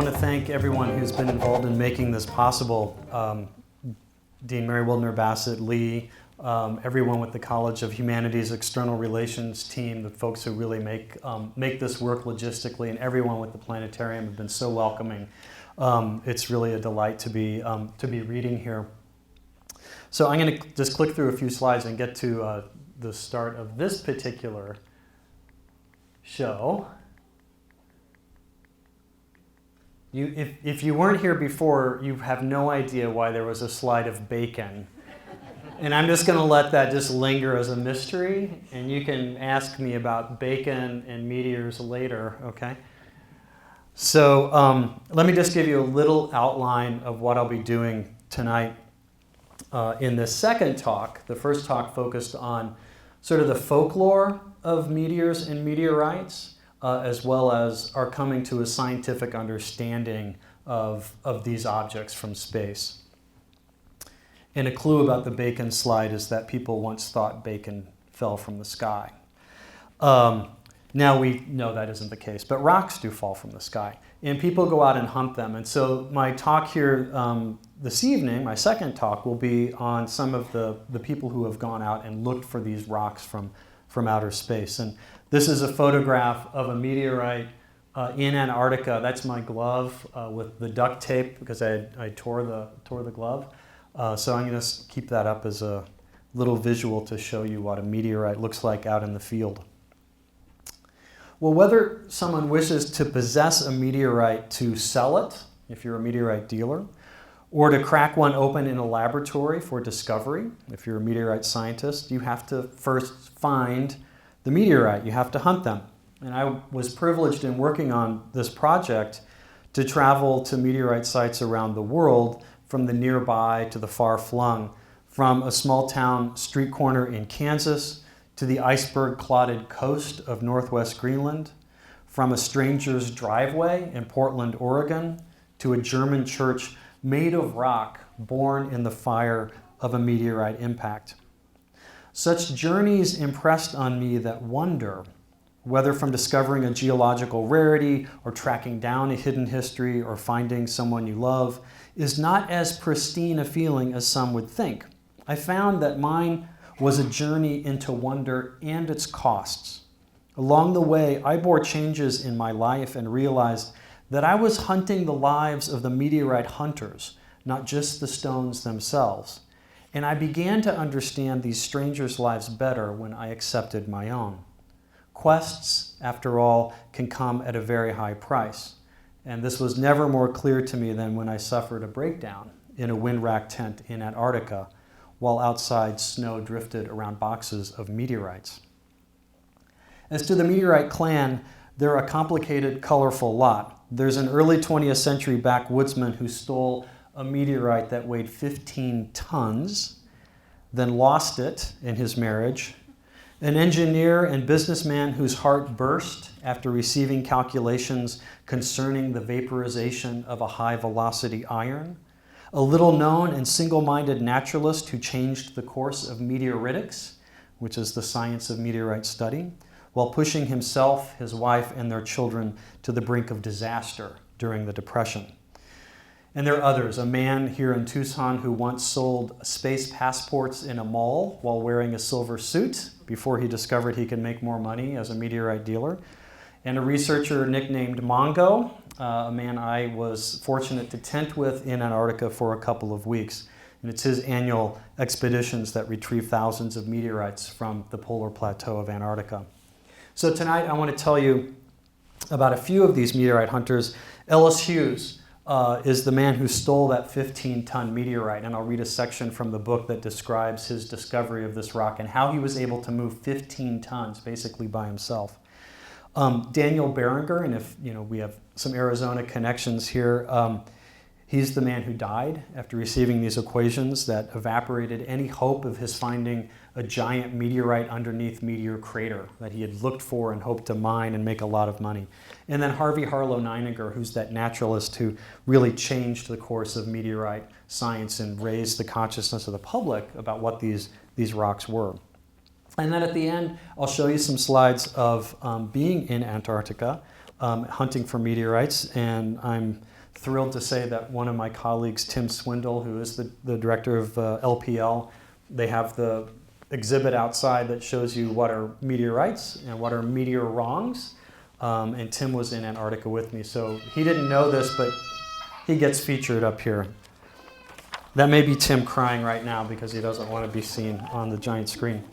want to thank everyone who's been involved in making this possible. Dean Mary Wildner Bassett, Lee, everyone with the College of Humanities External Relations team, the folks who really make this work logistically, and everyone with the planetarium have been so welcoming. It's really a delight to be reading here. So I'm going to just click through a few slides and get to the start of this particular show. If you weren't here before, you have no idea why there was a slide of bacon. And I'm just going to let that just linger as a mystery, and you can ask me about bacon and meteors later, okay? So let me just give you a little outline of what I'll be doing tonight. In the second talk, the first talk focused on sort of the folklore of meteors and meteorites, as well as our coming to a scientific understanding of these objects from space. And a clue about the bacon slide is that people once thought bacon fell from the sky. Now we know that isn't the case, but rocks do fall from the sky, and people go out and hunt them. And so my talk here this evening, my second talk, will be on some of the people who have gone out and looked for these rocks from outer space. And this is a photograph of a meteorite in Antarctica. That's my glove with the duct tape because I tore the glove. So I'm going to keep that up as a little visual to show you what a meteorite looks like out in the field. Well, whether someone wishes to possess a meteorite to sell it, if you're a meteorite dealer, or to crack one open in a laboratory for discovery, if you're a meteorite scientist, you have to first find the meteorite. You have to hunt them. And I was privileged in working on this project to travel to meteorite sites around the world, from the nearby to the far-flung, from a small-town street corner in Kansas to the iceberg-clotted coast of northwest Greenland, from a stranger's driveway in Portland, Oregon, to a German church made of rock born in the fire of a meteorite impact. Such journeys impressed on me that wonder, whether from discovering a geological rarity or tracking down a hidden history or finding someone you love, is not as pristine a feeling as some would think. I found that mine was a journey into wonder and its costs. Along the way, I bore changes in my life and realized that I was hunting the lives of the meteorite hunters, not just the stones themselves. And I began to understand these strangers' lives better when I accepted my own. Quests, after all, can come at a very high price. And this was never more clear to me than when I suffered a breakdown in a wind-racked tent in Antarctica, while outside snow drifted around boxes of meteorites. As to the meteorite clan, they're a complicated, colorful lot. There's an early 20th century backwoodsman who stole a meteorite that weighed 15 tons, then lost it in his marriage. An engineer and businessman whose heart burst after receiving calculations concerning the vaporization of a high-velocity iron. A little-known and single-minded naturalist who changed the course of meteoritics, which is the science of meteorite study, while pushing himself, his wife, and their children to the brink of disaster during the Depression. And there are others. A man here in Tucson who once sold space passports in a mall while wearing a silver suit before he discovered he could make more money as a meteorite dealer. And a researcher nicknamed Mongo, a man I was fortunate to tent with in Antarctica for a couple of weeks. And it's his annual expeditions that retrieve thousands of meteorites from the polar plateau of Antarctica. So tonight I want to tell you about a few of these meteorite hunters. Ellis Hughes is the man who stole that 15-ton meteorite, and I'll read a section from the book that describes his discovery of this rock and how he was able to move 15 tons basically by himself. Daniel Barringer, and if we have some Arizona connections here, he's the man who died after receiving these equations that evaporated any hope of his finding a giant meteorite underneath Meteor Crater that he had looked for and hoped to mine and make a lot of money. And then Harvey Harlow Nininger, who's that naturalist who really changed the course of meteorite science and raised the consciousness of the public about what these rocks were. And then at the end, I'll show you some slides of being in Antarctica, hunting for meteorites, and I'm thrilled to say that one of my colleagues, Tim Swindle, who is the director of LPL, they have the exhibit outside that shows you what are meteorites and what are meteor-rongs. And Tim was in Antarctica with me, so he didn't know this, but he gets featured up here. That may be Tim crying right now because he doesn't want to be seen on the giant screen.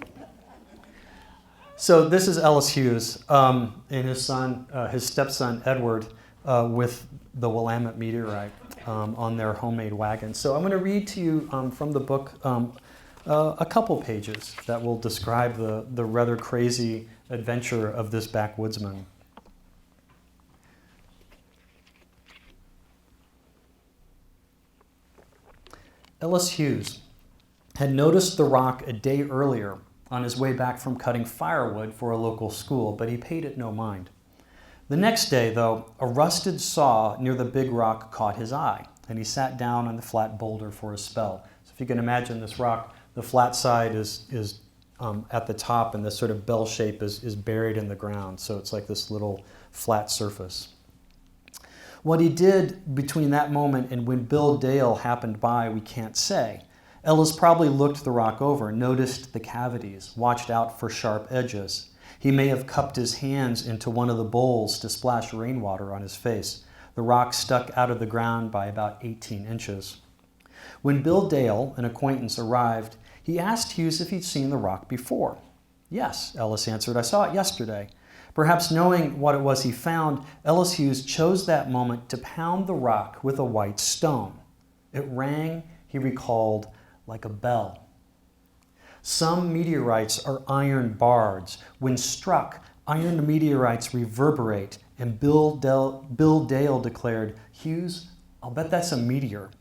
So this is Ellis Hughes and his son, his stepson Edward, with the Willamette meteorite on their homemade wagon. So I'm going to read to you from the book a couple pages that will describe the rather crazy adventure of this backwoodsman. Ellis Hughes had noticed the rock a day earlier on his way back from cutting firewood for a local school, but he paid it no mind. The next day, though, a rusted saw near the big rock caught his eye, and he sat down on the flat boulder for a spell. So if you can imagine this rock, the flat side is at the top, and this sort of bell shape is buried in the ground, so it's like this little flat surface. What he did between that moment and when Bill Dale happened by, we can't say. Ellis probably looked the rock over, noticed the cavities, watched out for sharp edges. He may have cupped his hands into one of the bowls to splash rainwater on his face. The rock stuck out of the ground by about 18 inches. When Bill Dale, an acquaintance, arrived, he asked Hughes if he'd seen the rock before. Yes, Ellis answered, I saw it yesterday. Perhaps knowing what it was he found, Ellis Hughes chose that moment to pound the rock with a white stone. It rang, he recalled, like a bell. Some meteorites are iron bards. When struck, iron meteorites reverberate, and Bill Dale declared, Hughes, I'll bet that's a meteor.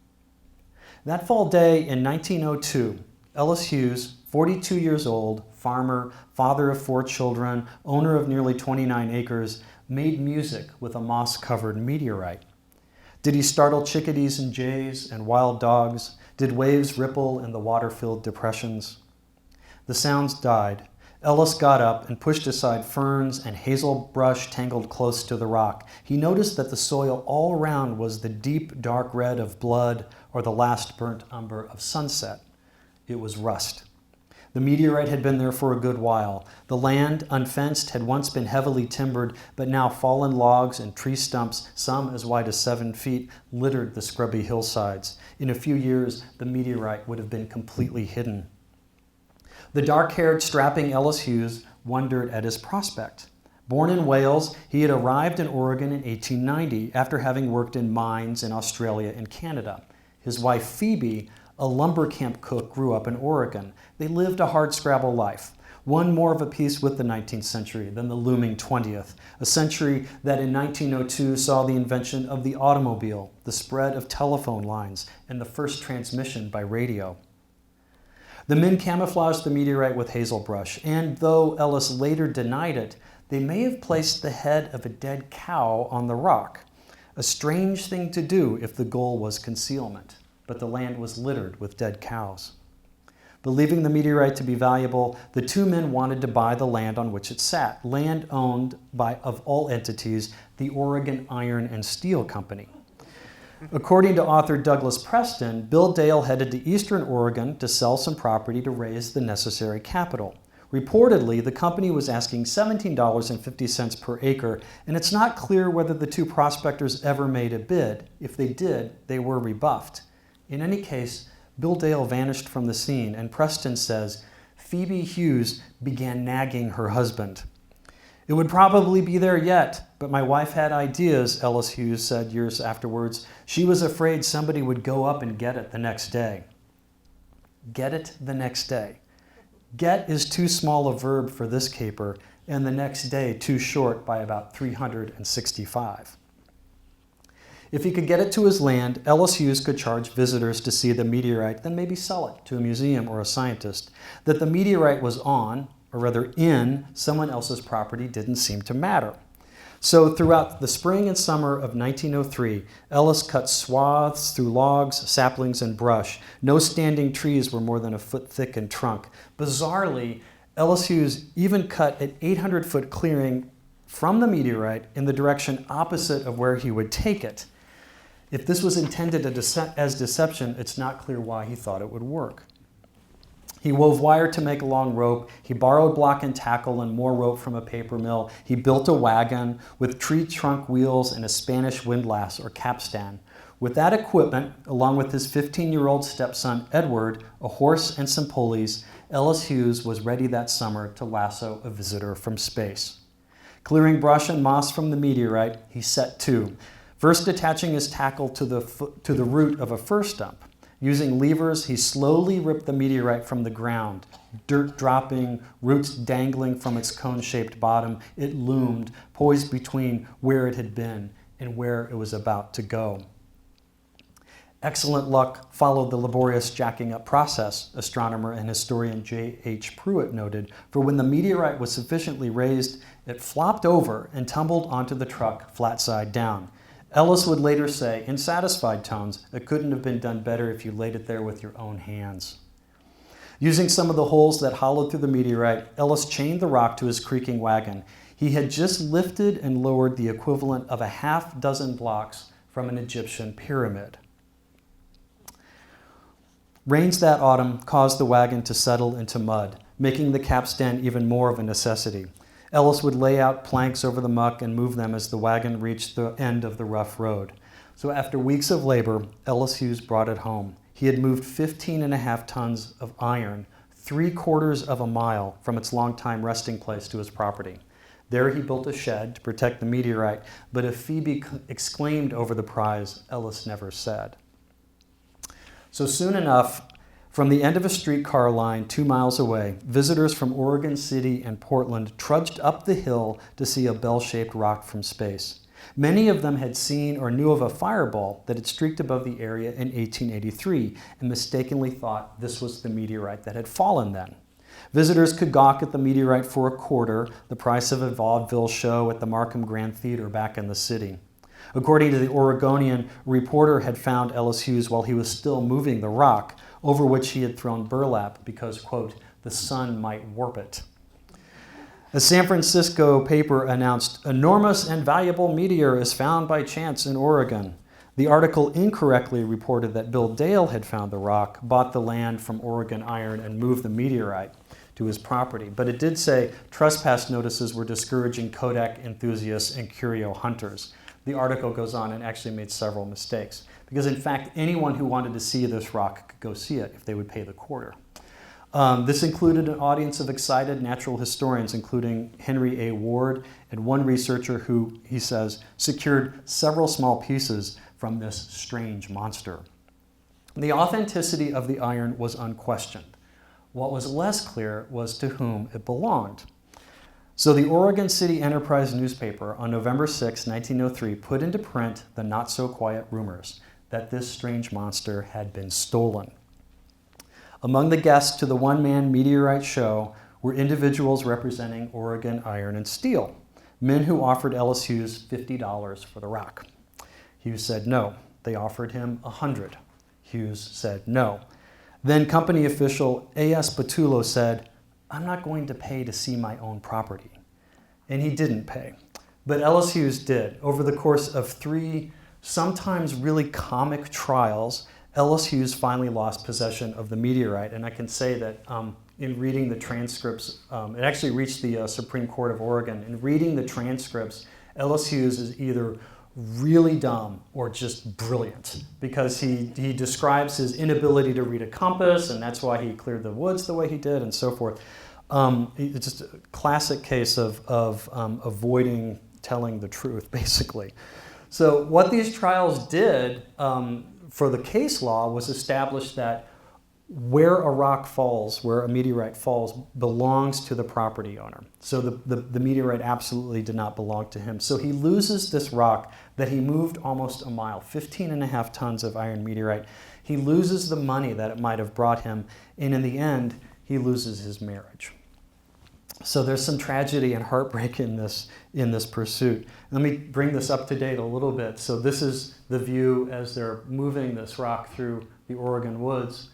That fall day in 1902, Ellis Hughes, 42 years old, farmer, father of 4 children, owner of nearly 29 acres, made music with a moss-covered meteorite. Did he startle chickadees and jays and wild dogs? Did waves ripple in the water-filled depressions? The sounds died. Ellis got up and pushed aside ferns and hazel brush tangled close to the rock. He noticed that the soil all around was the deep, dark red of blood or the last burnt umber of sunset. It was rust. The meteorite had been there for a good while. The land, unfenced, had once been heavily timbered, but now fallen logs and tree stumps, some as wide as 7 feet, littered the scrubby hillsides. In a few years, the meteorite would have been completely hidden. The dark-haired, strapping Ellis Hughes wondered at his prospect. Born in Wales, he had arrived in Oregon in 1890 after having worked in mines in Australia and Canada. His wife, Phoebe, a lumber camp cook, grew up in Oregon. They lived a hardscrabble life, one more of a piece with the 19th century than the looming 20th, a century that in 1902 saw the invention of the automobile, the spread of telephone lines, and the first transmission by radio. The men camouflaged the meteorite with hazel brush, and though Ellis later denied it, they may have placed the head of a dead cow on the rock, a strange thing to do if the goal was concealment. But the land was littered with dead cows. Believing the meteorite to be valuable, the 2 men wanted to buy the land on which it sat, land owned by, of all entities, the Oregon Iron and Steel Company. According to author Douglas Preston, Bill Dale headed to eastern Oregon to sell some property to raise the necessary capital. Reportedly, the company was asking $17.50 per acre, and it's not clear whether the 2 prospectors ever made a bid. If they did, they were rebuffed. In any case, Bill Dale vanished from the scene, and Preston says, Phoebe Hughes began nagging her husband. It would probably be there yet, but my wife had ideas, Ellis Hughes said years afterwards. She was afraid somebody would go up and get it the next day. Get it the next day. Get is too small a verb for this caper, and the next day too short by about 365. If he could get it to his land, Ellis Hughes could charge visitors to see the meteorite, then maybe sell it to a museum or a scientist. That the meteorite was on, or rather in, someone else's property didn't seem to matter. So throughout the spring and summer of 1903, Ellis cut swaths through logs, saplings, and brush. No standing trees were more than a foot thick in trunk. Bizarrely, Ellis Hughes even cut an 800-foot clearing from the meteorite in the direction opposite of where he would take it. If this was intended as deception, it's not clear why he thought it would work. He wove wire to make a long rope. He borrowed block and tackle and more rope from a paper mill. He built a wagon with tree trunk wheels and a Spanish windlass or capstan. With that equipment, along with his 15-year-old stepson, Edward, a horse and some pulleys, Ellis Hughes was ready that summer to lasso a visitor from space. Clearing brush and moss from the meteorite, he set to, first attaching his tackle to the root of a fir stump. Using levers, he slowly ripped the meteorite from the ground. Dirt dropping, roots dangling from its cone-shaped bottom, it loomed, poised between where it had been and where it was about to go. Excellent luck followed the laborious jacking up process, astronomer and historian J.H. Pruitt noted, for when the meteorite was sufficiently raised, it flopped over and tumbled onto the truck flat side down. Ellis would later say, in satisfied tones, it couldn't have been done better if you laid it there with your own hands. Using some of the holes that hollowed through the meteorite, Ellis chained the rock to his creaking wagon. He had just lifted and lowered the equivalent of a half-dozen blocks from an Egyptian pyramid. Rains that autumn caused the wagon to settle into mud, making the capstan even more of a necessity. Ellis would lay out planks over the muck and move them as the wagon reached the end of the rough road. So after weeks of labor, Ellis Hughes brought it home. He had moved 15.5 tons of iron, 3/4 of a mile from its longtime resting place to his property. There he built a shed to protect the meteorite, but if Phoebe exclaimed over the prize, Ellis never said. So soon enough, from the end of a streetcar line 2 miles away, visitors from Oregon City and Portland trudged up the hill to see a bell-shaped rock from space. Many of them had seen or knew of a fireball that had streaked above the area in 1883 and mistakenly thought this was the meteorite that had fallen then. Visitors could gawk at the meteorite for a quarter, the price of a vaudeville show at the Markham Grand Theater back in the city. According to the Oregonian, a reporter had found Ellis Hughes while he was still moving the rock, over which he had thrown burlap because, quote, the sun might warp it. A San Francisco paper announced, enormous and valuable meteor is found by chance in Oregon. The article incorrectly reported that Bill Dale had found the rock, bought the land from Oregon Iron, and moved the meteorite to his property. But it did say trespass notices were discouraging Kodak enthusiasts and curio hunters. The article goes on and actually made several mistakes, because in fact anyone who wanted to see this rock could go see it if they would pay the quarter. This included an audience of excited natural historians, including Henry A. Ward and one researcher who, he says, secured several small pieces from this strange monster. The authenticity of the iron was unquestioned. What was less clear was to whom it belonged. So the Oregon City Enterprise newspaper on November 6, 1903, put into print the not-so-quiet rumors that this strange monster had been stolen. Among the guests to the one-man meteorite show were individuals representing Oregon Iron and Steel, men who offered Ellis Hughes $50 for the rock. Hughes said no. They offered him $100. Hughes said no. Then company official A.S. Patullo said, I'm not going to pay to see my own property. And he didn't pay. But Ellis Hughes did. Over the course of 3 sometimes really comic trials, Ellis Hughes finally lost possession of the meteorite. And I can say that in reading the transcripts, it actually reached the Supreme Court of Oregon. In reading the transcripts, Ellis Hughes is either really dumb or just brilliant, because he describes his inability to read a compass, and that's why he cleared the woods the way he did, and so forth. It's just a classic case of avoiding telling the truth, basically. So what these trials did for the case law was establish that where a rock falls, where a meteorite falls, belongs to the property owner. So the meteorite absolutely did not belong to him. So he loses this rock that he moved almost a mile, 15.5 tons of iron meteorite. He loses the money that it might have brought him, and in the end, he loses his marriage. So there's some tragedy and heartbreak in this pursuit. Let me bring this up to date a little bit. So this is the view as they're moving this rock through the Oregon woods.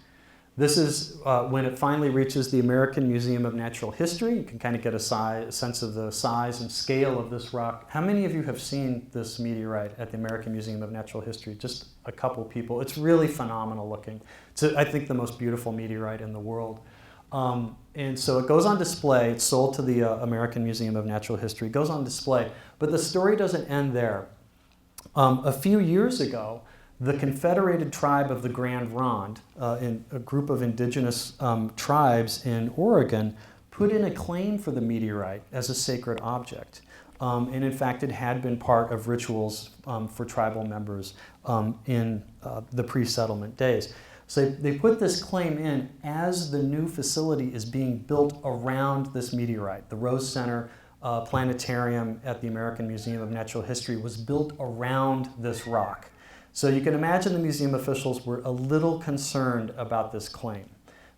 This is when it finally reaches the American Museum of Natural History. You can kind of get a sense of the size and scale of this rock. How many of you have seen this meteorite at the American Museum of Natural History? Just a couple people. It's really phenomenal looking. It's, I think, the most beautiful meteorite in the world. And so it goes on display. It's sold to the American Museum of Natural History. It goes on display. But the story doesn't end there. A few years ago, the Confederated Tribe of the Grand Ronde, a group of indigenous tribes in Oregon, put in a claim for the meteorite as a sacred object. And in fact, it had been part of rituals for tribal members in the pre-settlement days. So they put this claim in as the new facility is being built around this meteorite. The Rose Center Planetarium at the American Museum of Natural History was built around this rock. So you can imagine the museum officials were a little concerned about this claim.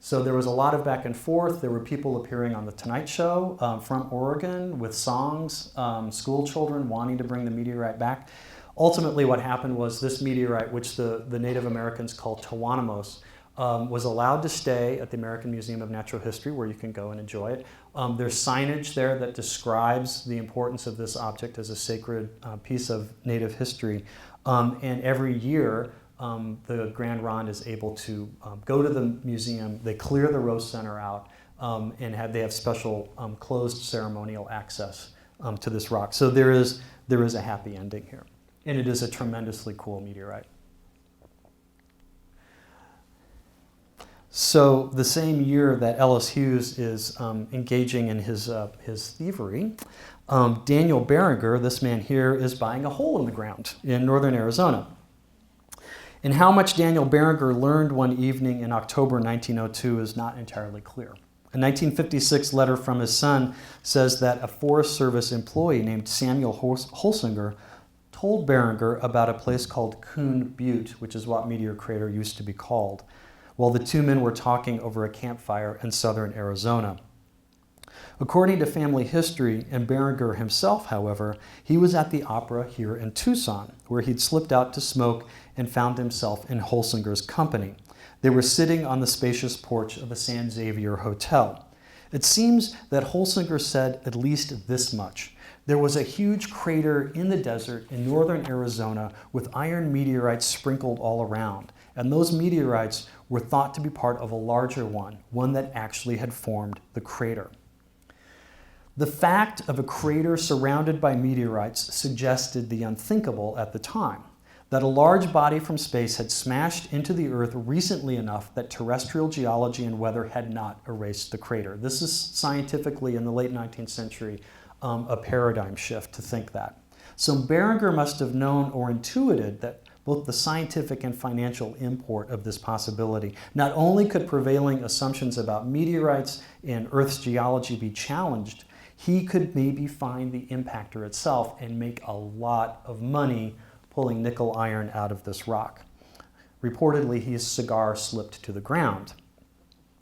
So there was a lot of back and forth. There were people appearing on The Tonight Show from Oregon with songs, school children wanting to bring the meteorite back. Ultimately what happened was this meteorite, which the Native Americans call Tawanamos, was allowed to stay at the American Museum of Natural History, where you can go and enjoy it. There's signage there that describes the importance of this object as a sacred piece of Native history. And every year, the Grand Ronde is able to go to the museum. They clear the Rose Center out, and they have special closed ceremonial access to this rock. So there is a happy ending here, and it is a tremendously cool meteorite. So the same year that Ellis Hughes is engaging in his thievery, Daniel Barringer, this man here, is buying a hole in the ground in northern Arizona. And how much Daniel Barringer learned one evening in October 1902 is not entirely clear. A 1956 letter from his son says that a Forest Service employee named Samuel Holsinger told Barringer about a place called Coon Butte, which is what Meteor Crater used to be called, while the two men were talking over a campfire in southern Arizona. According to family history and Barringer himself, however, he was at the opera here in Tucson, where he'd slipped out to smoke and found himself in Holsinger's company. They were sitting on the spacious porch of the San Xavier Hotel. It seems that Holsinger said at least this much. There was a huge crater in the desert in northern Arizona with iron meteorites sprinkled all around, and those meteorites were thought to be part of a larger one that actually had formed the crater. The fact of a crater surrounded by meteorites suggested the unthinkable at the time, that a large body from space had smashed into the Earth recently enough that terrestrial geology and weather had not erased the crater. This is scientifically, in the late 19th century, a paradigm shift to think that. So Barringer must have known or intuited that both the scientific and financial import of this possibility. Not only could prevailing assumptions about meteorites and Earth's geology be challenged, he could maybe find the impactor itself and make a lot of money pulling nickel iron out of this rock. Reportedly, his cigar slipped to the ground.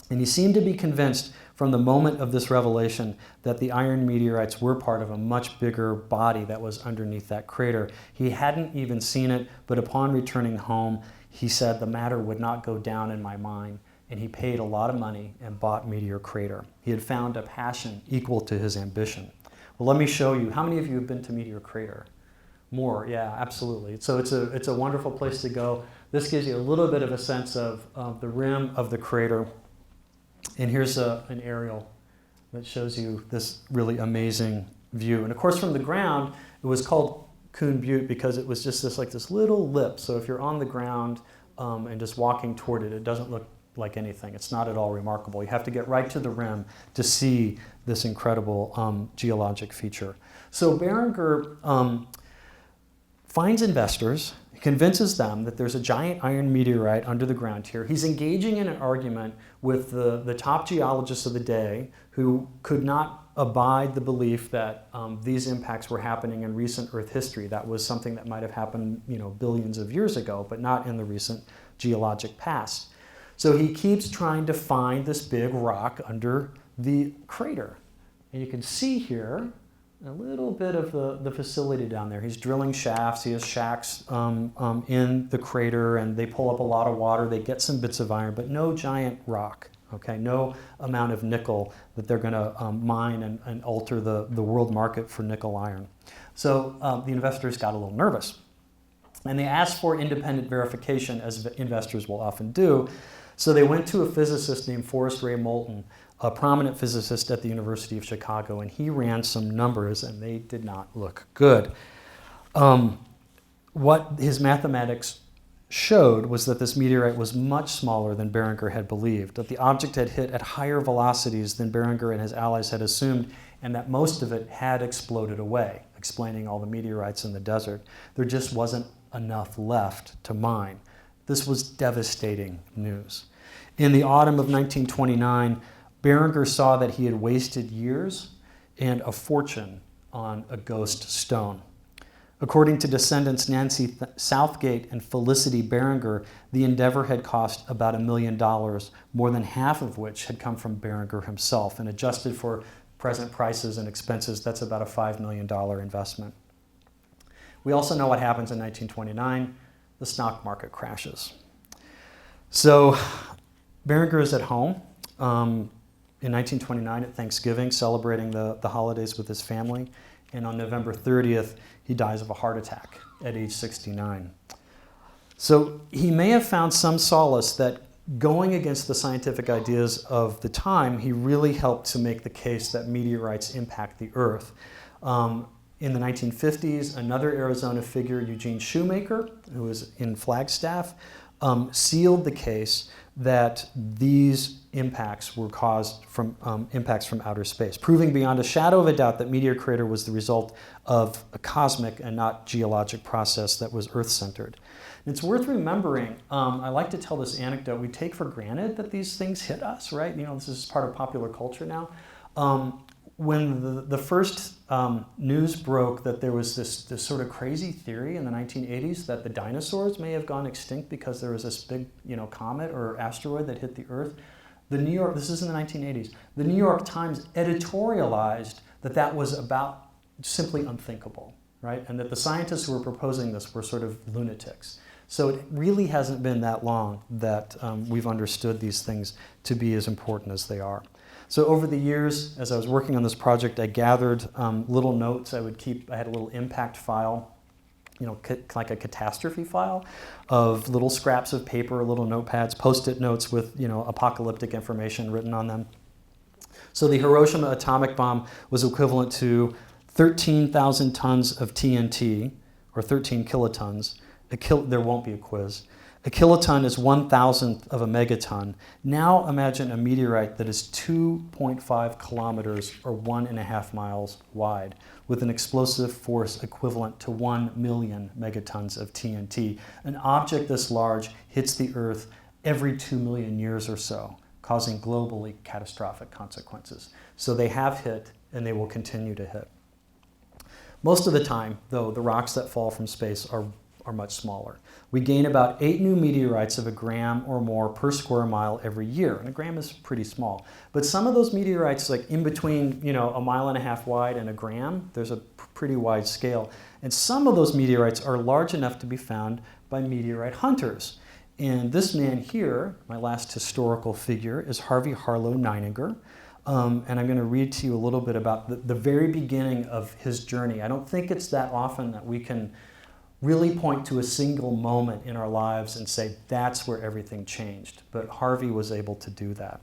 And he seemed to be convinced from the moment of this revelation that the iron meteorites were part of a much bigger body that was underneath that crater. He hadn't even seen it, but upon returning home, he said, the matter would not go down in my mind, and he paid a lot of money and bought Meteor Crater. He had found a passion equal to his ambition. Well, let me show you. How many of you have been to Meteor Crater? More, yeah, absolutely. So it's a wonderful place to go. This gives you a little bit of a sense of the rim of the crater. And here's an aerial that shows you this really amazing view. And of course, from the ground, it was called Coon Butte because it was just this little lip. So if you're on the ground and just walking toward it, it doesn't look like anything. It's not at all remarkable. You have to get right to the rim to see this incredible geologic feature. So Barringer finds investors, convinces them that there's a giant iron meteorite under the ground here. He's engaging in an argument with the top geologists of the day who could not abide the belief that these impacts were happening in recent Earth history. That was something that might have happened, billions of years ago, but not in the recent geologic past. So he keeps trying to find this big rock under the crater. And you can see here a little bit of the facility down there. He's drilling shafts. He has shacks in the crater, and they pull up a lot of water. They get some bits of iron, but no giant rock. Okay, no amount of nickel that they're going to mine and alter the world market for nickel iron. So the investors got a little nervous, and they asked for independent verification, as investors will often do. So they went to a physicist named Forrest Ray Moulton, a prominent physicist at the University of Chicago, and he ran some numbers, and they did not look good. What his mathematics showed was that this meteorite was much smaller than Barringer had believed, that the object had hit at higher velocities than Barringer and his allies had assumed, and that most of it had exploded away, explaining all the meteorites in the desert. There just wasn't enough left to mine. This was devastating news. In the autumn of 1929, Barringer saw that he had wasted years and a fortune on a ghost stone. According to descendants Nancy Southgate and Felicity Barringer, the endeavor had cost about $1 million, more than half of which had come from Barringer himself, and adjusted for present prices and expenses, that's about a $5 million investment. We also know what happens in 1929. The stock market crashes. So Barringer is at home in 1929 at Thanksgiving, celebrating the holidays with his family. And on November 30th, he dies of a heart attack at age 69. So he may have found some solace that going against the scientific ideas of the time, he really helped to make the case that meteorites impact the Earth. In the 1950s, another Arizona figure, Eugene Shoemaker, who was in Flagstaff, sealed the case that these impacts were caused from impacts from outer space, proving beyond a shadow of a doubt that Meteor Crater was the result of a cosmic and not geologic process that was Earth-centered. And it's worth remembering, I like to tell this anecdote, we take for granted that these things hit us, right? You know, this is part of popular culture now. When the first news broke that there was this sort of crazy theory in the 1980s that the dinosaurs may have gone extinct because there was this big, comet or asteroid that hit the Earth, this is in the 1980s, the New York Times editorialized that was about simply unthinkable, right? And that the scientists who were proposing this were sort of lunatics. So it really hasn't been that long that we've understood these things to be as important as they are. So over the years, as I was working on this project, I gathered little notes I would keep. I had a little impact file, like a catastrophe file of little scraps of paper, little notepads, Post-it notes with, apocalyptic information written on them. So the Hiroshima atomic bomb was equivalent to 13,000 tons of TNT, or 13 kilotons. There won't be a quiz. A kiloton is 1,000th of a megaton. Now imagine a meteorite that is 2.5 kilometers or 1.5 miles wide, with an explosive force equivalent to 1 million megatons of TNT. An object this large hits the Earth every 2 million years or so, causing globally catastrophic consequences. So they have hit, and they will continue to hit. Most of the time, though, the rocks that fall from space are much smaller. We gain about 8 new meteorites of a gram or more per square mile every year, and a gram is pretty small. But some of those meteorites, like in between, 1.5 miles wide and a gram, there's a pretty wide scale. And some of those meteorites are large enough to be found by meteorite hunters. And this man here, my last historical figure, is Harvey Harlow Neininger. And I'm going to read to you a little bit about the very beginning of his journey. I don't think it's that often that we can really point to a single moment in our lives and say that's where everything changed. But Harvey was able to do that.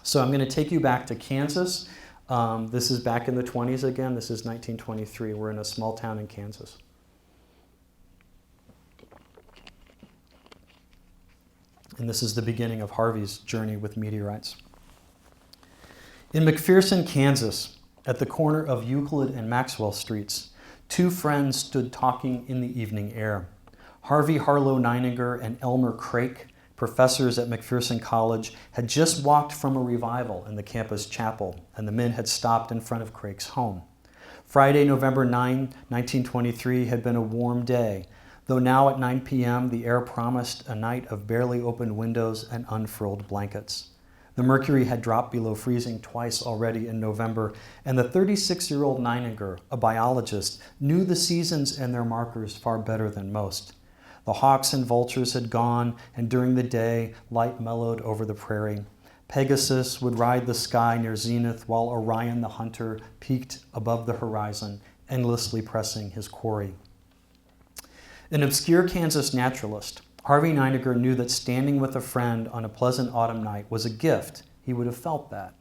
So I'm going to take you back to Kansas. This is back in the 20s again. This is 1923. We're in a small town in Kansas. And this is the beginning of Harvey's journey with meteorites. In McPherson, Kansas, at the corner of Euclid and Maxwell Streets, 2 friends stood talking in the evening air. Harvey Harlow Neininger and Elmer Craik, professors at McPherson College, had just walked from a revival in the campus chapel, and the men had stopped in front of Craik's home. Friday, November 9, 1923, had been a warm day, though now at 9 p.m. the air promised a night of barely opened windows and unfurled blankets. The mercury had dropped below freezing twice already in November, and the 36-year-old Neininger, a biologist, knew the seasons and their markers far better than most. The hawks and vultures had gone, and during the day, light mellowed over the prairie. Pegasus would ride the sky near zenith, while Orion the hunter peaked above the horizon, endlessly pressing his quarry. An obscure Kansas naturalist, Harvey Neininger knew that standing with a friend on a pleasant autumn night was a gift. He would have felt that.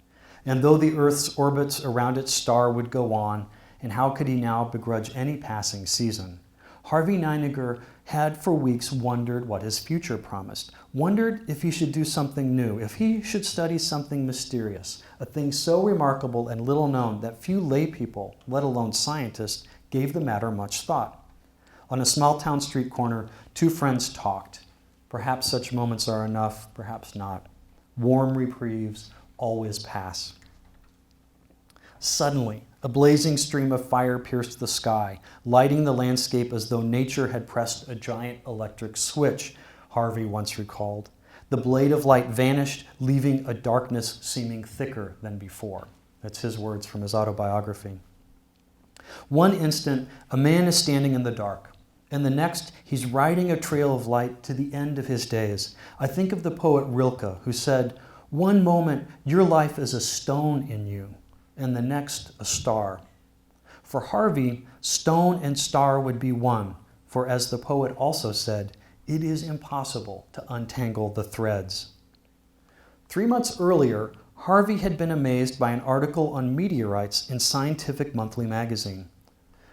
And though the Earth's orbits around its star would go on, and how could he now begrudge any passing season? Harvey Neininger had for weeks wondered what his future promised, wondered if he should do something new, if he should study something mysterious, a thing so remarkable and little known that few lay people, let alone scientists, gave the matter much thought. On a small town street corner, two friends talked. Perhaps such moments are enough, perhaps not. Warm reprieves always pass. Suddenly, a blazing stream of fire pierced the sky, lighting the landscape as though nature had pressed a giant electric switch, Harvey once recalled. The blade of light vanished, leaving a darkness seeming thicker than before. That's his words from his autobiography. One instant, a man is standing in the dark. And the next, he's riding a trail of light to the end of his days. I think of the poet Rilke, who said, "One moment, your life is a stone in you, and the next, a star." For Harvey, stone and star would be one, for as the poet also said, it is impossible to untangle the threads. 3 months earlier, Harvey had been amazed by an article on meteorites in Scientific Monthly magazine.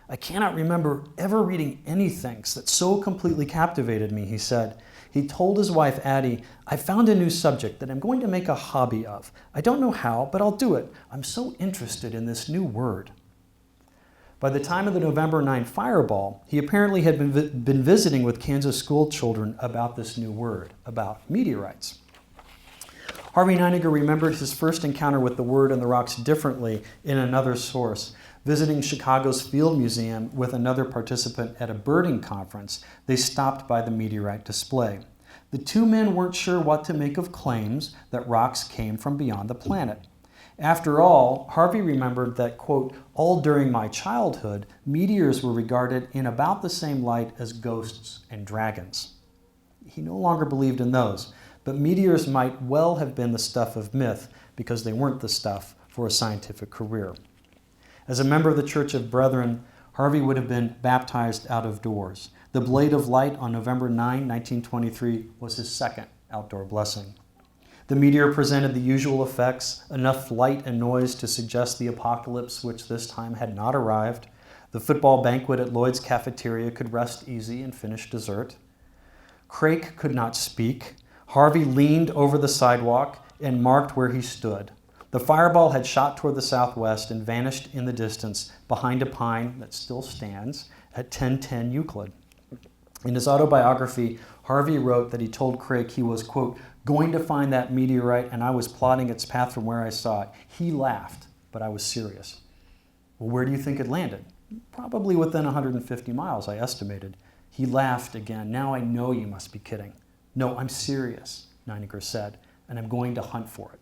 "I cannot remember ever reading anything that so completely captivated me," he said. He told his wife, Addie, "I found a new subject that I'm going to make a hobby of. I don't know how, but I'll do it. I'm so interested in this new word." By the time of the November 9 fireball, he apparently had been visiting with Kansas school children about this new word, about meteorites. Harvey Neininger remembered his first encounter with the word and the rocks differently in another source. Visiting Chicago's Field Museum with another participant at a birding conference, they stopped by the meteorite display. The two men weren't sure what to make of claims that rocks came from beyond the planet. After all, Harvey remembered that, quote, "all during my childhood, meteors were regarded in about the same light as ghosts and dragons." He no longer believed in those, but meteors might well have been the stuff of myth because they weren't the stuff for a scientific career. As a member of the Church of Brethren, Harvey would have been baptized out of doors. The blade of light on November 9, 1923 was his second outdoor blessing. The meteor presented the usual effects, enough light and noise to suggest the apocalypse, which this time had not arrived. The football banquet at Lloyd's cafeteria could rest easy and finish dessert. Craik could not speak. Harvey leaned over the sidewalk and marked where he stood. The fireball had shot toward the southwest and vanished in the distance behind a pine that still stands at 1010 Euclid. In his autobiography, Harvey wrote that he told Craik he was, quote, "going to find that meteorite and I was plotting its path from where I saw it. He laughed, but I was serious." Well, where do you think it landed? Probably within 150 miles, I estimated. He laughed again. "Now I know you must be kidding." "No, I'm serious," Neininger said, "and I'm going to hunt for it."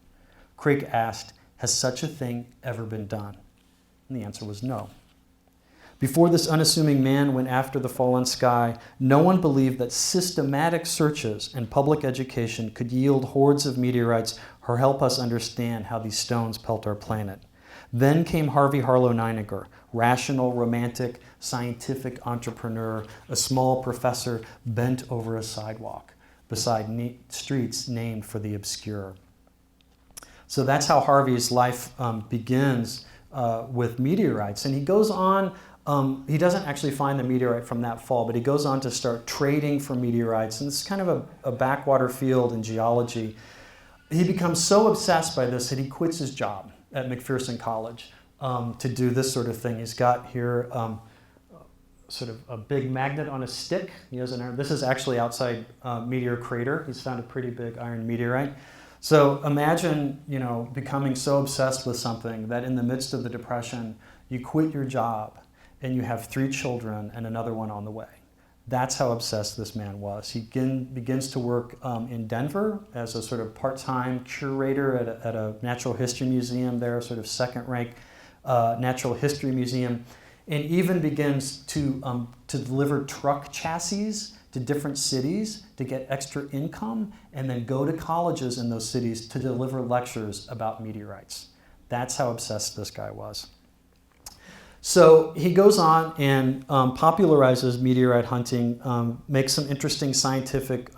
Craik asked, "Has such a thing ever been done?" And the answer was no. Before this unassuming man went after the fallen sky, no one believed that systematic searches and public education could yield hordes of meteorites or help us understand how these stones pelt our planet. Then came Harvey Harlow Neininger, rational, romantic, scientific entrepreneur, a small professor bent over a sidewalk beside streets named for the obscure. So that's how Harvey's life begins with meteorites. And he goes on, he doesn't actually find the meteorite from that fall, but he goes on to start trading for meteorites. And it's kind of a backwater field in geology. He becomes so obsessed by this that he quits his job at McPherson College to do this sort of thing. He's got here sort of a big magnet on a stick. This is actually outside Meteor Crater. He's found a pretty big iron meteorite. So imagine, becoming so obsessed with something that in the midst of the Depression, you quit your job and you have 3 children and another one on the way. That's how obsessed this man was. He begins to work in Denver as a sort of part-time curator at a natural history museum there, sort of second-rank natural history museum, and even begins to deliver truck chassis to different cities to get extra income, and then go to colleges in those cities to deliver lectures about meteorites. That's how obsessed this guy was. So he goes on and popularizes meteorite hunting, makes some interesting scientific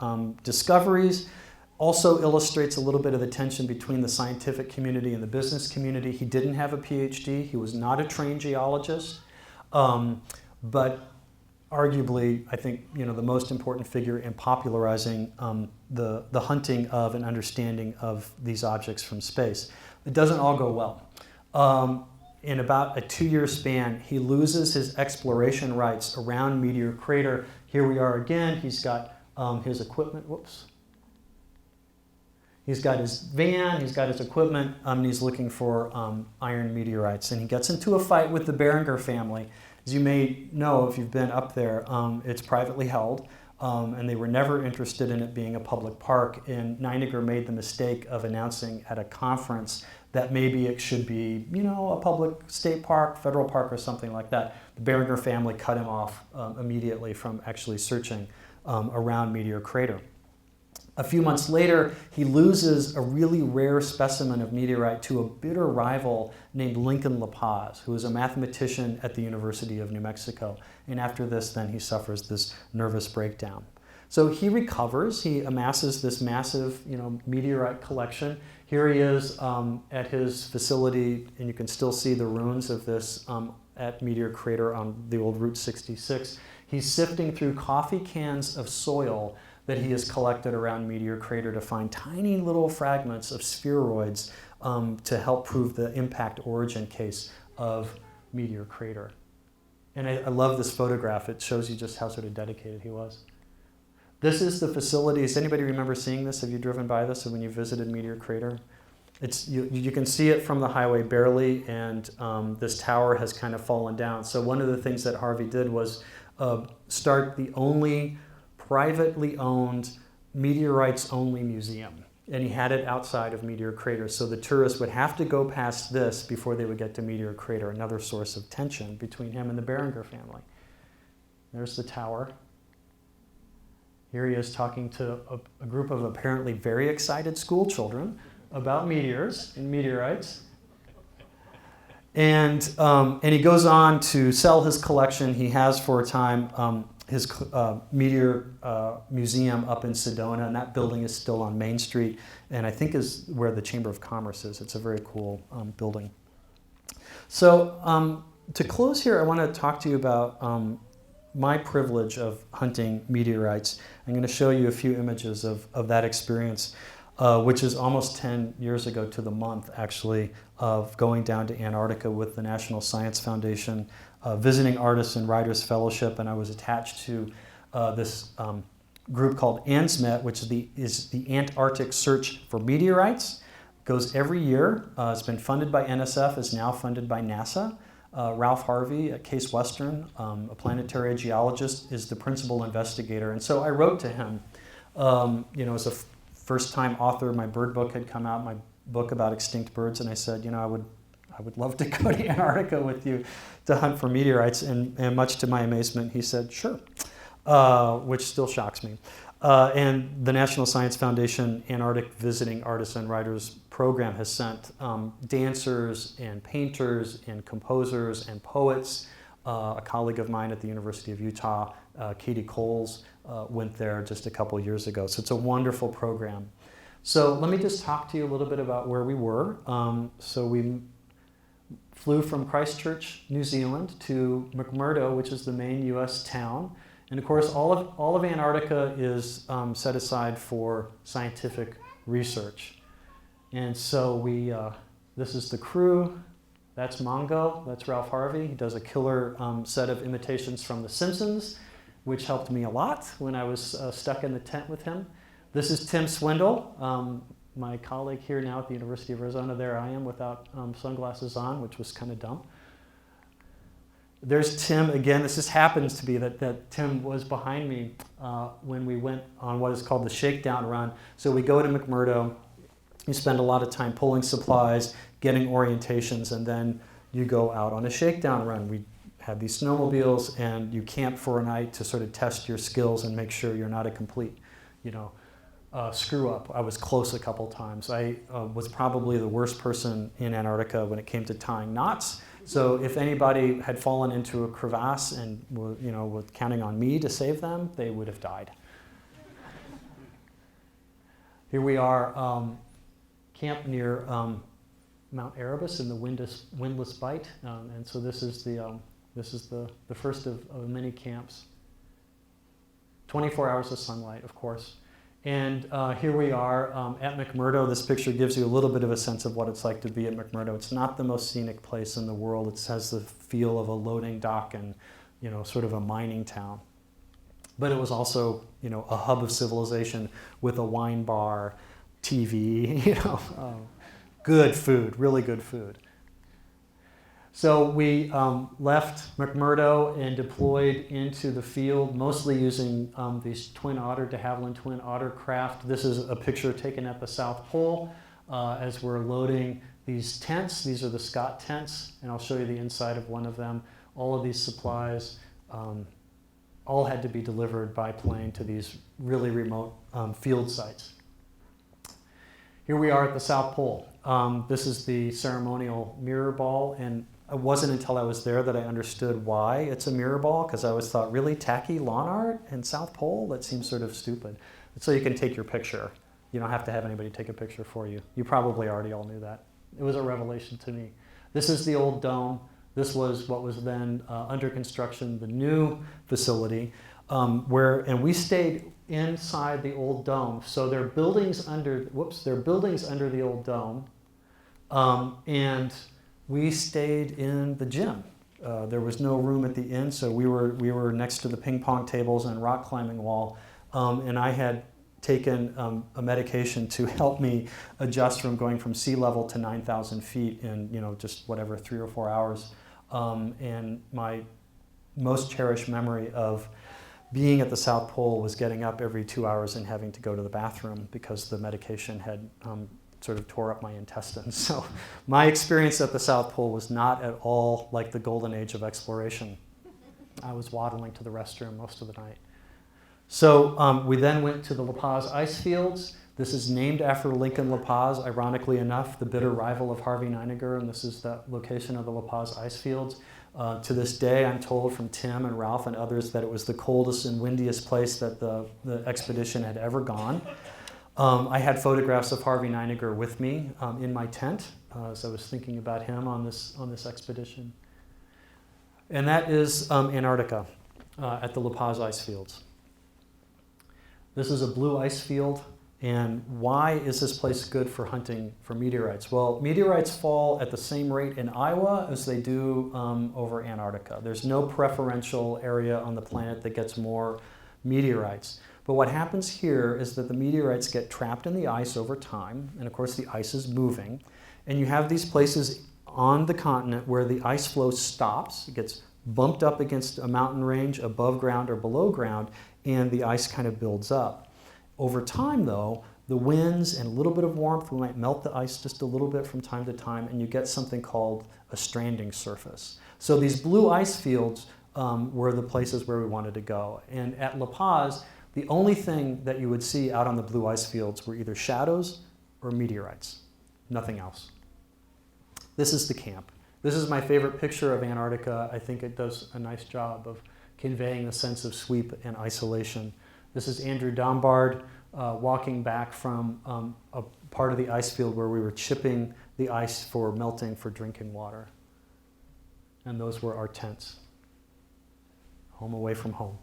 discoveries, also illustrates a little bit of the tension between the scientific community and the business community. He didn't have a PhD. He was not a trained geologist, but arguably, I think, the most important figure in popularizing the hunting of and understanding of these objects from space. It doesn't all go well. In about a 2-year span, he loses his exploration rights around Meteor Crater. Here we are again. He's got his equipment. Whoops. He's got his van, he's got his equipment, and he's looking for iron meteorites. And he gets into a fight with the Barringer family. As you may know, if you've been up there, it's privately held, and they were never interested in it being a public park. And Nininger made the mistake of announcing at a conference that maybe it should be, a public state park, federal park, or something like that. The Barringer family cut him off immediately from actually searching around Meteor Crater. A few months later, he loses a really rare specimen of meteorite to a bitter rival named Lincoln La Paz, who is a mathematician at the University of New Mexico. And after this, then he suffers this nervous breakdown. So he recovers, he amasses this massive, meteorite collection. Here he is at his facility, and you can still see the ruins of this at Meteor Crater on the old Route 66. He's sifting through coffee cans of soil that he has collected around Meteor Crater to find tiny little fragments of spheroids to help prove the impact origin case of Meteor Crater. And I love this photograph. It shows you just how sort of dedicated he was. This is the facility. Does anybody remember seeing this? Have you driven by this when you visited Meteor Crater? You can see it from the highway barely, and this tower has kind of fallen down. So one of the things that Harvey did was start the only privately owned meteorites-only museum. And he had it outside of Meteor Crater, so the tourists would have to go past this before they would get to Meteor Crater, another source of tension between him and the Barringer family. There's the tower. Here he is talking to a group of apparently very excited school children about meteors and meteorites. And he goes on to sell his collection. He has for a time his meteor museum up in Sedona, and that building is still on Main Street, and I think is where the Chamber of Commerce is. It's a very cool building. So to close here, I want to talk to you about my privilege of hunting meteorites. I'm going to show you a few images of that experience, which is almost 10 years ago to the month, actually, of going down to Antarctica with the National Science Foundation, visiting Artists and Writers Fellowship, and I was attached to this group called ANSMET, which is the Antarctic Search for Meteorites. It goes every year. It's been funded by NSF, is now funded by NASA. Ralph Harvey at Case Western, a planetary geologist, is the principal investigator. And so I wrote to him, as a first-time author. My bird book had come out, my book about extinct birds, and I said, I would love to go to Antarctica with you to hunt for meteorites. And much to my amazement, he said, sure, which still shocks me. And the National Science Foundation Antarctic Visiting Artists and Writers program has sent dancers and painters and composers and poets. A colleague of mine at the University of Utah, Katie Coles, went there just a couple years ago. So it's a wonderful program. So let me just talk to you a little bit about where we were. So we flew from Christchurch, New Zealand, to McMurdo, which is the main U.S. town. And of course, all of Antarctica is set aside for scientific research. And so this is the crew. That's Mongo, that's Ralph Harvey. He does a killer set of imitations from The Simpsons, which helped me a lot when I was stuck in the tent with him. This is Tim Swindle, my colleague here now at the University of Arizona. There I am without sunglasses on, which was kind of dumb. There's Tim again. This just happens to be that Tim was behind me when we went on what is called the shakedown run. So we go to McMurdo, you spend a lot of time pulling supplies, getting orientations, and then you go out on a shakedown run. We had these snowmobiles, and you camp for a night to sort of test your skills and make sure you're not a complete, screw up. I was close a couple times. I was probably the worst person in Antarctica when it came to tying knots. So if anybody had fallen into a crevasse and was counting on me to save them, they would have died. Here we are, camp near Mount Erebus in the windless bight, and so this is the first of many camps. 24 hours of sunlight, of course. And here we are at McMurdo. This picture gives you a little bit of a sense of what it's like to be at McMurdo. It's not the most scenic place in the world. It has the feel of a loading dock and, sort of a mining town. But it was also, a hub of civilization with a wine bar, TV, good food, really good food. So we left McMurdo and deployed into the field, mostly using these twin otter, de Havilland twin otter craft. This is a picture taken at the South Pole as we're loading these tents. These are the Scott tents, and I'll show you the inside of one of them. All of these supplies all had to be delivered by plane to these really remote field sites. Here we are at the South Pole. This is the ceremonial mirror ball, and it wasn't until I was there that I understood why it's a mirror ball, because I always thought, really tacky lawn art in South Pole? That seems sort of stupid. So you can take your picture. You don't have to have anybody take a picture for you. You probably already all knew that. It was a revelation to me. This is the old dome. This was what was then under construction, the new facility, and we stayed inside the old dome. So there are buildings under the old dome, and we stayed in the gym. There was no room at the inn, so we were next to the ping pong tables and rock climbing wall, and I had taken a medication to help me adjust from going from sea level to 9,000 feet in just 3 or 4 hours. And my most cherished memory of being at the South Pole was getting up every 2 hours and having to go to the bathroom because the medication had sort of tore up my intestines. So my experience at the South Pole was not at all like the golden age of exploration. I was waddling to the restroom most of the night. So we then went to the La Paz Ice Fields. This is named after Lincoln La Paz, ironically enough, the bitter rival of Harvey Nininger, and this is the location of the La Paz Ice Fields. To this day, I'm told from Tim and Ralph and others that it was the coldest and windiest place that the expedition had ever gone. I had photographs of Harvey Nininger with me in my tent as I was thinking about him on this expedition. And that is Antarctica at the La Paz Ice Fields. This is a blue ice field. And why is this place good for hunting for meteorites? Well, meteorites fall at the same rate in Iowa as they do over Antarctica. There's no preferential area on the planet that gets more meteorites. But what happens here is that the meteorites get trapped in the ice over time, and of course the ice is moving. And you have these places on the continent where the ice flow stops, it gets bumped up against a mountain range above ground or below ground, and the ice kind of builds up. Over time, though, the winds and a little bit of warmth, we might melt the ice just a little bit from time to time, and you get something called a stranding surface. So these blue ice fields were the places where we wanted to go. And at La Paz, the only thing that you would see out on the blue ice fields were either shadows or meteorites, nothing else. This is the camp. This is my favorite picture of Antarctica. I think it does a nice job of conveying the sense of sweep and isolation. This is Andrew Dombard walking back from a part of the ice field where we were chipping the ice for melting for drinking water. And those were our tents. Home away from home.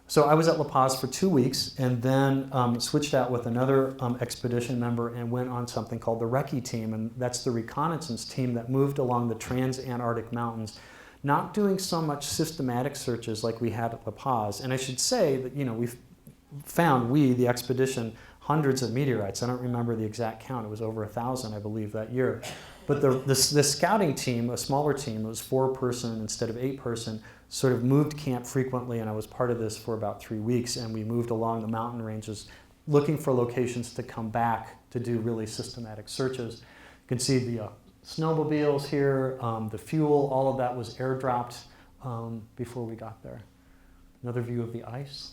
So I was at La Paz for 2 weeks and then switched out with another expedition member and went on something called the Recce Team, and that's the Reconnaissance Team that moved along the trans-Antarctic mountains, not doing so much systematic searches like we had at La Paz. And I should say that, the expedition, hundreds of meteorites. I don't remember the exact count. It was over 1,000, I believe, that year. But the scouting team, a smaller team, it was 4-person instead of 8-person, sort of moved camp frequently, and I was part of this for about 3 weeks, and we moved along the mountain ranges looking for locations to come back to do really systematic searches. You can see the snowmobiles here, the fuel, all of that was airdropped before we got there. Another view of the ice.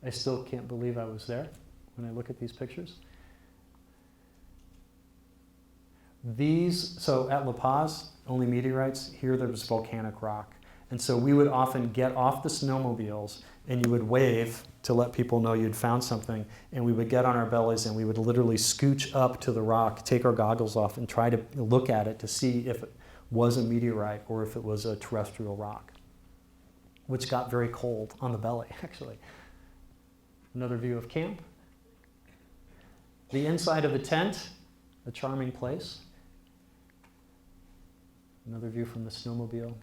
I still can't believe I was there when I look at these pictures. So at La Paz, only meteorites. Here there was volcanic rock. And so we would often get off the snowmobiles and you would wave to let people know you'd found something. And we would get on our bellies and we would literally scooch up to the rock, take our goggles off and try to look at it to see if it was a meteorite or if it was a terrestrial rock, which got very cold on the belly, actually. Another view of camp. The inside of the tent, a charming place. Another view from the snowmobile.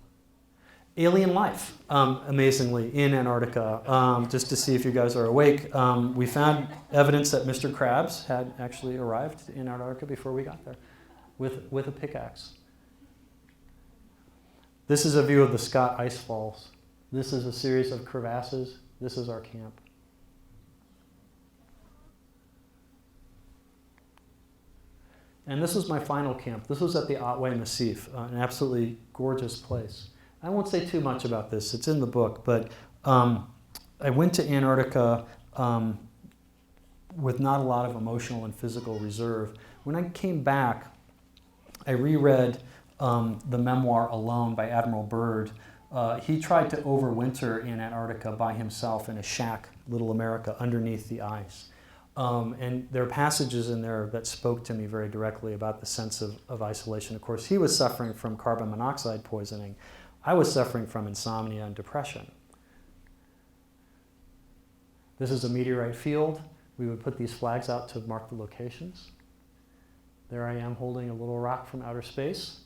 Alien life, amazingly, in Antarctica. Just to see if you guys are awake, we found evidence that Mr. Krabs had actually arrived in Antarctica before we got there with a pickaxe. This is a view of the Scott Ice Falls. This is a series of crevasses. This is our camp. And this was my final camp. This was at the Otway Massif, an absolutely gorgeous place. I won't say too much about this. It's in the book, but I went to Antarctica with not a lot of emotional and physical reserve. When I came back, I reread the memoir Alone by Admiral Byrd. He tried to overwinter in Antarctica by himself in a shack, Little America, underneath the ice. And there are passages in there that spoke to me very directly about the sense of isolation. Of course, he was suffering from carbon monoxide poisoning. I was suffering from insomnia and depression. This is a meteorite field. We would put these flags out to mark the locations. There I am holding a little rock from outer space.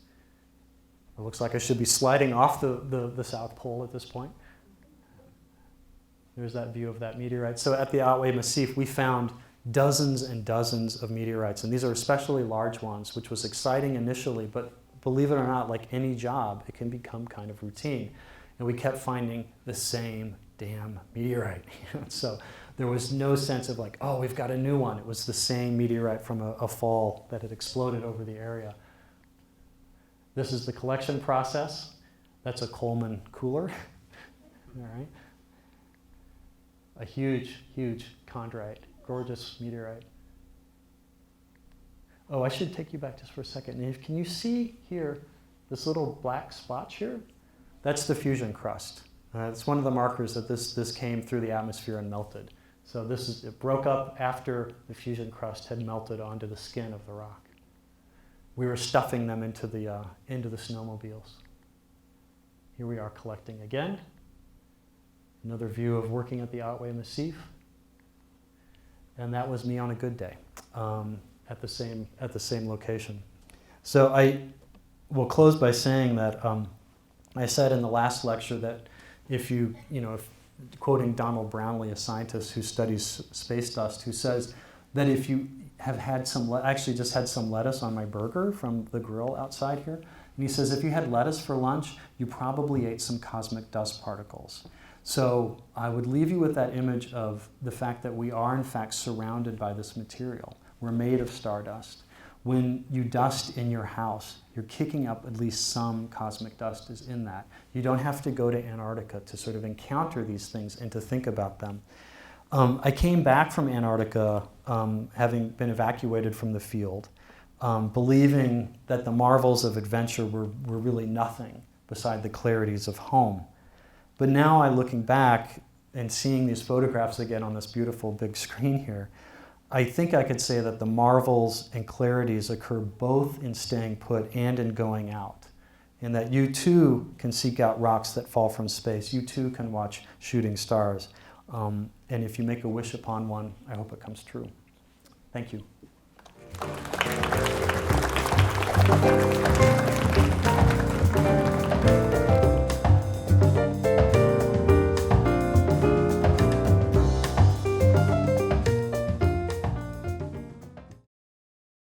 It looks like I should be sliding off the South Pole at this point. There's that view of that meteorite. So at the Otway Massif, we found dozens and dozens of meteorites, and these are especially large ones, which was exciting initially, but believe it or not, like any job, it can become kind of routine. And we kept finding the same damn meteorite. So there was no sense of like, oh, we've got a new one. It was the same meteorite from a fall that had exploded over the area. This is the collection process. That's a Coleman cooler. All right. A huge, huge chondrite, gorgeous meteorite. Oh, I should take you back just for a second. And can you see here this little black spot here? That's the fusion crust. It's one of the markers that this came through the atmosphere and melted. So it broke up after the fusion crust had melted onto the skin of the rock. We were stuffing them into the snowmobiles. Here we are collecting again. Another view of working at the Otway Massif. And that was me on a good day at the same location. So I will close by saying that I said in the last lecture that if quoting Donald Brownlee, a scientist who studies space dust, who says that if you have had I actually just had some lettuce on my burger from the grill outside here, and he says if you had lettuce for lunch, you probably ate some cosmic dust particles. So I would leave you with that image of the fact that we are in fact surrounded by this material. We're made of stardust. When you dust in your house, you're kicking up at least some cosmic dust is in that. You don't have to go to Antarctica to sort of encounter these things and to think about them. I came back from Antarctica having been evacuated from the field, believing that the marvels of adventure were really nothing beside the clarities of home. But now looking back and seeing these photographs again on this beautiful big screen here, I think I could say that the marvels and clarities occur both in staying put and in going out. And that you too can seek out rocks that fall from space. You too can watch shooting stars. And if you make a wish upon one, I hope it comes true. Thank you.